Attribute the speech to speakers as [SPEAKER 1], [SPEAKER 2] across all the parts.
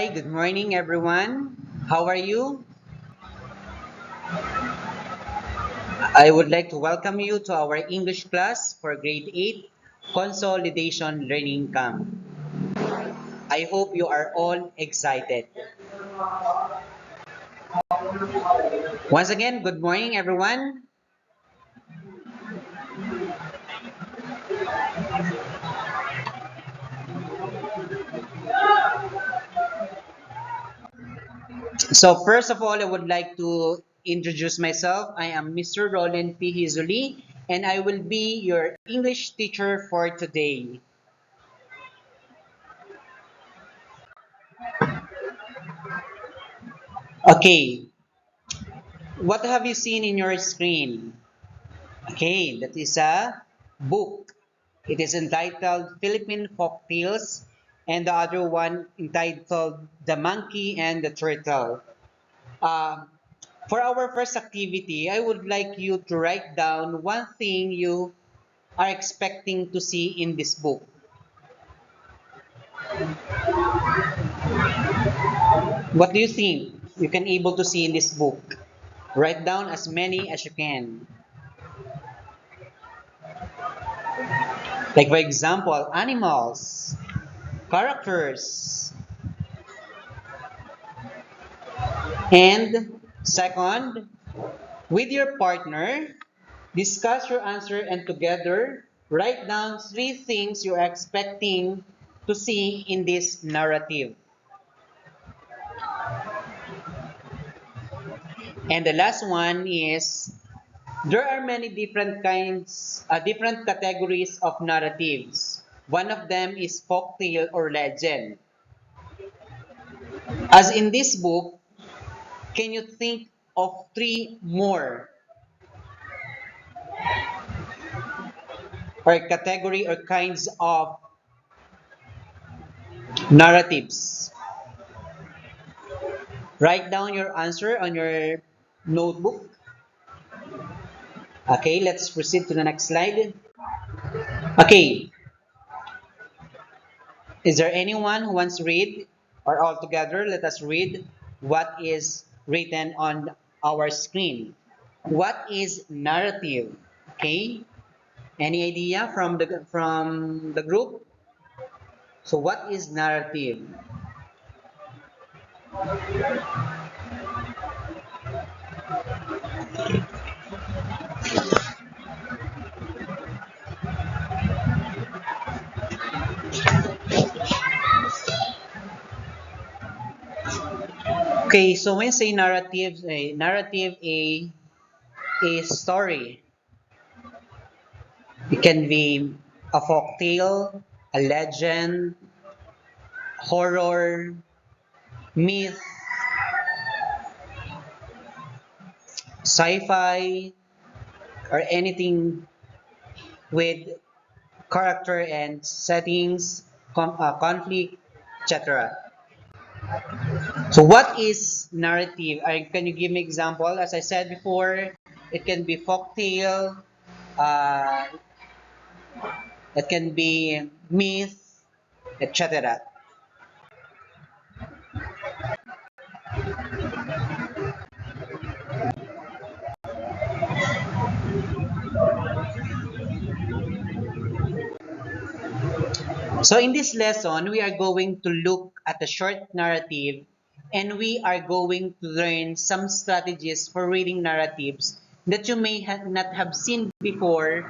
[SPEAKER 1] Hi, good morning everyone. How are you? I would like to welcome you to our English class for grade 8 Consolidation Learning Camp. I hope you are all excited. Once again, good morning everyone. So first of all, I would like to introduce myself. I am Mr. Roland P. Hizuli and I will be your English teacher for today. Okay, what have you seen in your screen? Okay, that is a book. It is entitled Philippine Folk Tales, and the other one entitled The Monkey and the Turtle. Uh, for our first activity, I would like you to write down one thing you are expecting to see in this book. What do you think you can able to see in this book? Write down as many as you can. Like for example, animals, characters, and second, with your partner, discuss your answer and together write down three things you are expecting to see in this narrative. And the last one is there are many different kinds, different categories of narratives. One of them is folktale or legend. As in this book, can you think of three more or category or kinds of narratives? Write down your answer on your notebook. Okay, let's proceed to the next slide. Okay, is there anyone who wants to read? Or all together, let us read what is written on our screen. What is narrative? Okay, any idea from the group? So what is narrative? Okay, so when say narrative, a story. It can be a folk tale, a legend, horror, myth, sci-fi, or anything with character and settings, conflict, etc. So what is narrative? Can you give me example? As I said before, it can be folk tale, uh, it can be myth, etc. So in this lesson, we are going to look at a short narrative and we are going to learn some strategies for reading narratives that you may not have seen before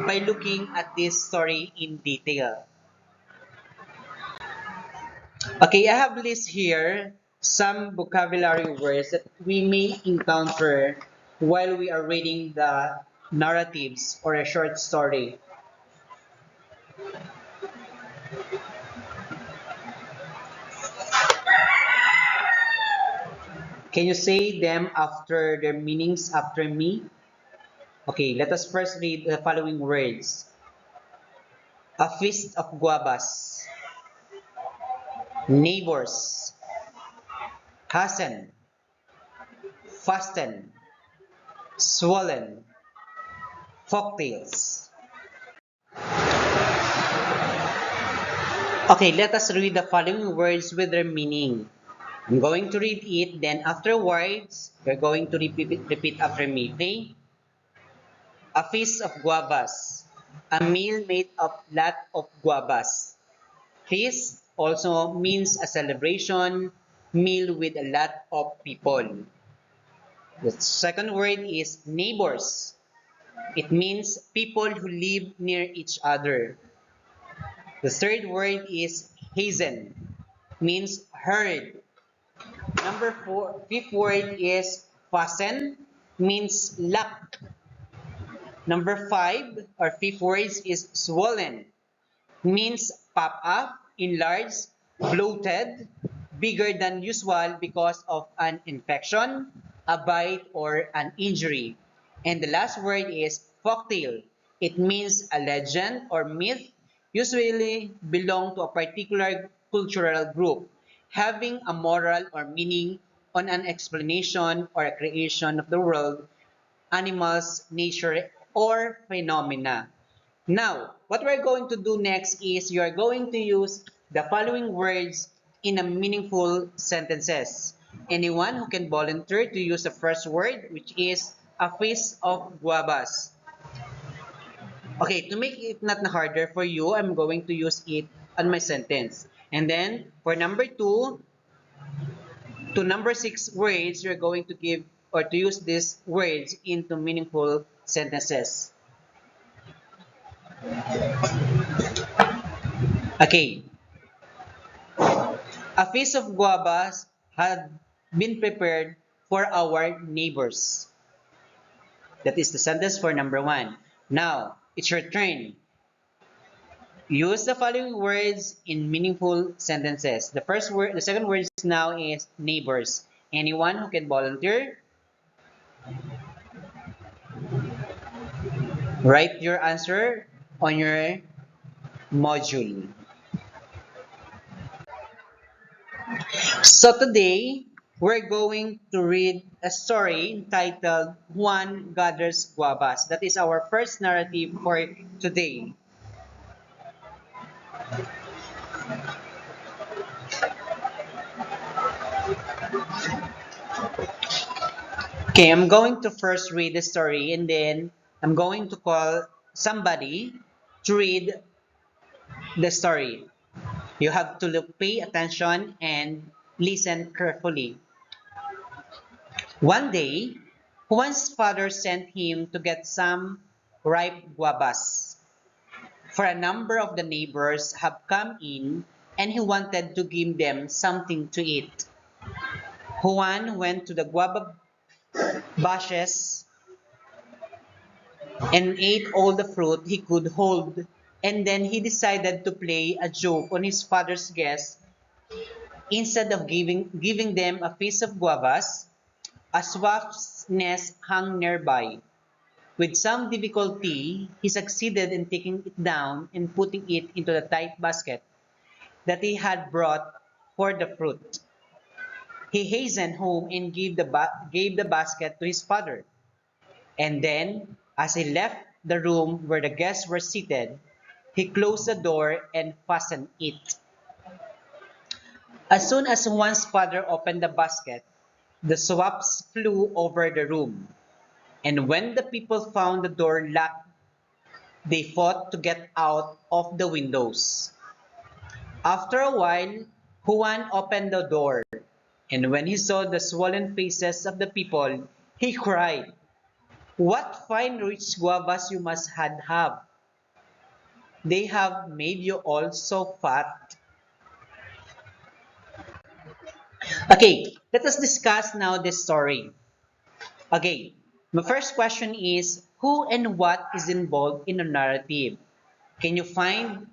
[SPEAKER 1] by looking at this story in detail. Okay, I have listed here some vocabulary words that we may encounter while we are reading the narratives or a short story. Can you say them after their meanings after me? Okay, let us first read the following words. A feast of guavas, neighbors, cousin, fasten, swollen, folktales. Okay, let us read the following words with their meaning. I'm going to read it, then afterwards, you're going to repeat after me, okay? A feast of guavas. A meal made of lot of guavas. Feast also means a celebration meal with a lot of people. The second word is neighbors. It means people who live near each other. The third word is hazen, means herd. Fifth word is fasten, means lock. Number five, or fifth word is swollen, means pop up, enlarged, bloated, bigger than usual because of an infection, a bite, or an injury. And the last word is folktale. It means a legend or myth, usually belong to a particular cultural group, having a moral or meaning on an explanation or a creation of the world, animals, nature, or phenomena. Now, what we're going to do next is you are going to use the following words in a meaningful sentences. Anyone who can volunteer to use the first word, which is a feast of guavas. Okay, to make it not harder for you, I'm going to use it on my sentence. And then for number two to number six words, you're going to give or to use these words into meaningful sentences. Okay, a feast of guavas had been prepared for our neighbors. That is the sentence for number one. Now, it's your turn. Use the following words in meaningful sentences. The second word now is neighbors. Anyone who can volunteer, write your answer on your module. So today, we're going to read a story entitled Juan Gathers Guavas. That is our first narrative for today. Okay, I'm going to first read the story and then I'm going to call somebody to read the story. You have to pay attention and listen carefully. One day, Juan's father sent him to get some ripe guavas. For a number of the neighbors have come in and he wanted to give them something to eat. Juan went to the guava bushes and ate all the fruit he could hold, and then he decided to play a joke on his father's guests. Instead of giving them a piece of guavas, a swamp's nest hung nearby. With some difficulty, he succeeded in taking it down and putting it into the tight basket that he had brought for the fruit. He hastened home and gave the basket to his father. And then, as he left the room where the guests were seated, he closed the door and fastened it. As soon as Juan's father opened the basket, the swabs flew over the room. And when the people found the door locked, they fought to get out of the windows. After a while, Juan opened the door, and when he saw the swollen faces of the people, he cried, "What fine rich guavas you must have! They have made you all so fat." Okay, let us discuss now this story. Okay, my first question is who and what is involved in the narrative? Can you find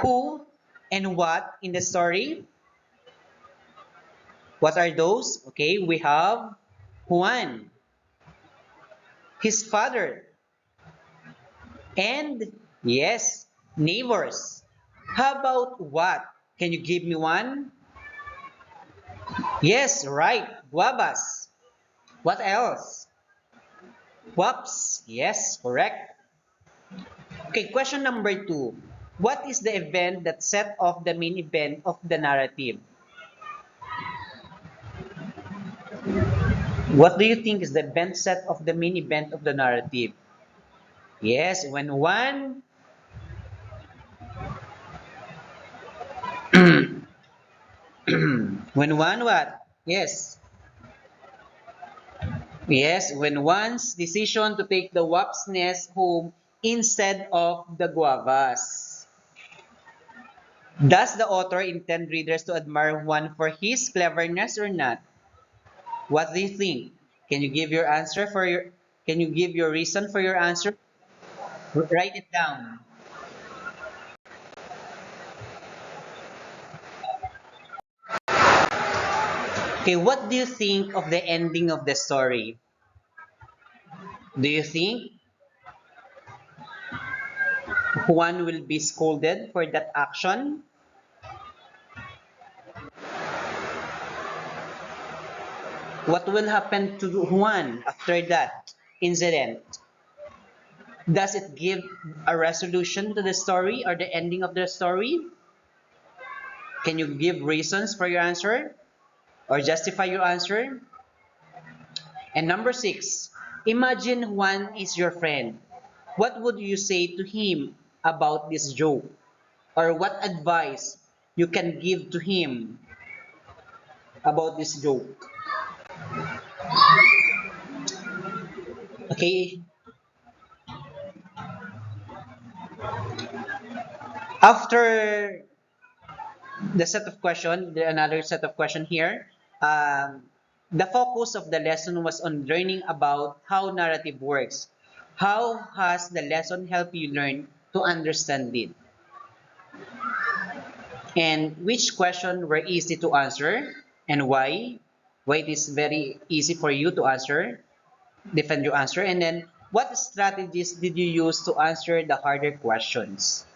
[SPEAKER 1] who and what in the story? What are those? Okay, we have Juan, his father, and yes, neighbors. How about what? Can you give me one? Yes, right, guavas. What else? Whoops. Yes, correct. Okay, question number two. What is the event that set off the main event of the narrative? What do you think is the event set of the main event of the narrative? Yes, when one when one what? Yes. Yes, when one's decision to take the wasp nest home instead of the guavas. Does the author intend readers to admire one for his cleverness or not? What do you think? Can you give your answer for your can you give your reason for your answer? Write it down. Okay, what do you think of the ending of the story? Do you think Juan will be scolded for that action? What will happen to Juan after that incident? Does it give a resolution to the story or the ending of the story? Can you give reasons for your answer or justify your answer? And number six, imagine Juan is your friend. What would you say to him about this joke? Or what advice you can give to him about this joke? Okay, after the set of question, another set of question here. Um, the focus of the lesson was on learning about how narrative works. How has the lesson helped you learn to understand it? And which question were easy to answer and why? Why it is very easy for you to answer, defend your answer, and then what strategies did you use to answer the harder questions?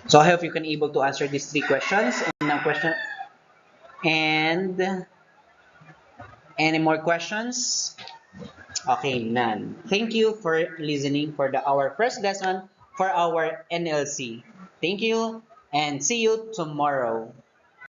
[SPEAKER 1] So I hope you can able to answer these three questions. And now question and any more questions? Okay, none. Thank you for listening for our first lesson for our NLC. Thank you and see you tomorrow.